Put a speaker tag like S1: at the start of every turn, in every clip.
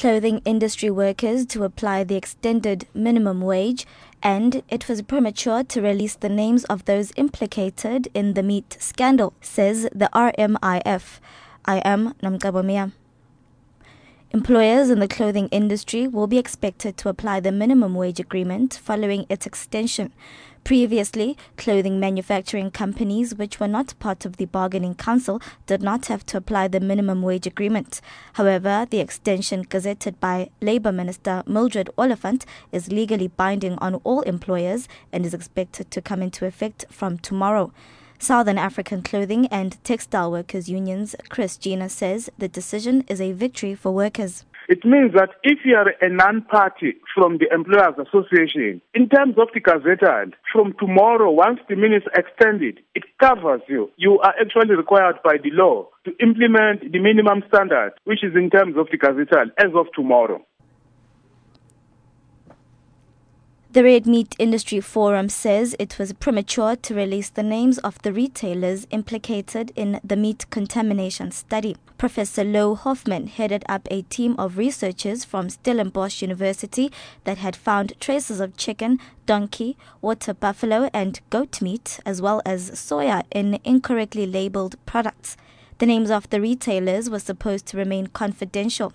S1: clothing industry workers to apply the extended minimum wage, and it was premature to release the names of those implicated in the meat scandal, says the RMIF. I am Namkabomia. Employers in the clothing industry will be expected to apply the minimum wage agreement following its extension. Previously, clothing manufacturing companies which were not part of the bargaining council did not have to apply the minimum wage agreement. However, the extension gazetted by Labour Minister Mildred Oliphant is legally binding on all employers and is expected to come into effect from tomorrow. Southern African Clothing and Textile Workers Unions Chris Gina says the decision is a victory for workers.
S2: It means that if you are a non-party from the Employers Association, in terms of the Gazetteer, from tomorrow, once the minutes extended, it covers you. You are actually required by the law to implement the minimum standard, which is in terms of the Gazetteer, as of tomorrow.
S1: The Red Meat Industry Forum says it was premature to release the names of the retailers implicated in the meat contamination study. Professor Lo Hoffman headed up a team of researchers from Stellenbosch University that had found traces of chicken, donkey, water buffalo and goat meat, as well as soya in incorrectly labeled products. The names of the retailers were supposed to remain confidential.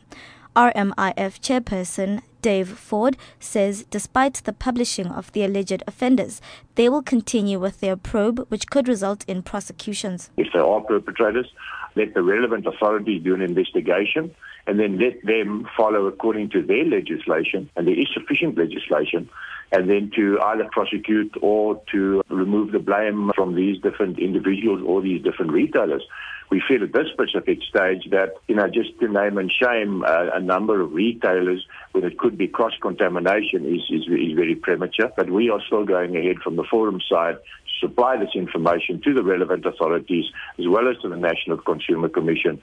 S1: RMIF chairperson Dave Ford says despite the publishing of the alleged offenders, they will continue with their probe, which could result in prosecutions.
S3: If there are perpetrators, let the relevant authorities do an investigation and then let them follow according to their legislation, and there is sufficient legislation, and then to either prosecute or to remove the blame from these different individuals or these different retailers. We feel at this specific stage that, just to name and shame a number of retailers when it could be cross-contamination is very premature. But we are still going ahead from the forum side to supply this information to the relevant authorities as well as to the National Consumer Commission.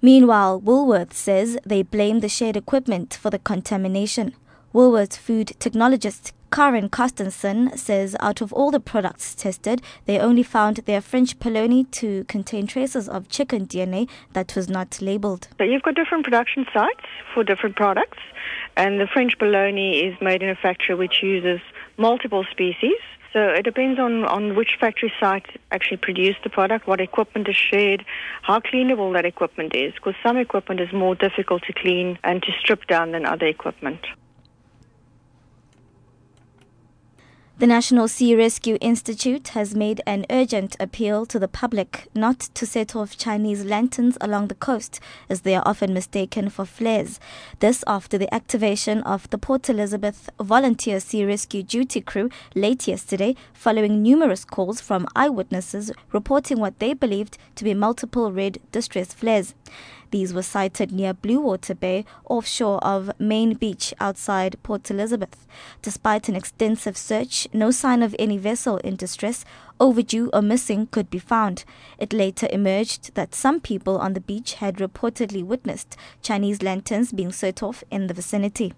S1: Meanwhile, Woolworth says they blame the shared equipment for the contamination. Woolworth food technologist Karen Carstensen says out of all the products tested, they only found their French bologna to contain traces of chicken DNA that was not labelled.
S4: So you've got different production sites for different products, and the French bologna is made in a factory which uses multiple species. So it depends on which factory site actually produced the product, what equipment is shared, how cleanable that equipment is, because some equipment is more difficult to clean and to strip down than other equipment.
S1: The National Sea Rescue Institute has made an urgent appeal to the public not to set off Chinese lanterns along the coast, as they are often mistaken for flares. This after the activation of the Port Elizabeth Volunteer Sea Rescue Duty Crew late yesterday, following numerous calls from eyewitnesses reporting what they believed to be multiple red distress flares. These were sighted near Blue Water Bay, offshore of Main Beach outside Port Elizabeth. Despite an extensive search, no sign of any vessel in distress, overdue or missing could be found. It later emerged that some people on the beach had reportedly witnessed Chinese lanterns being set off in the vicinity.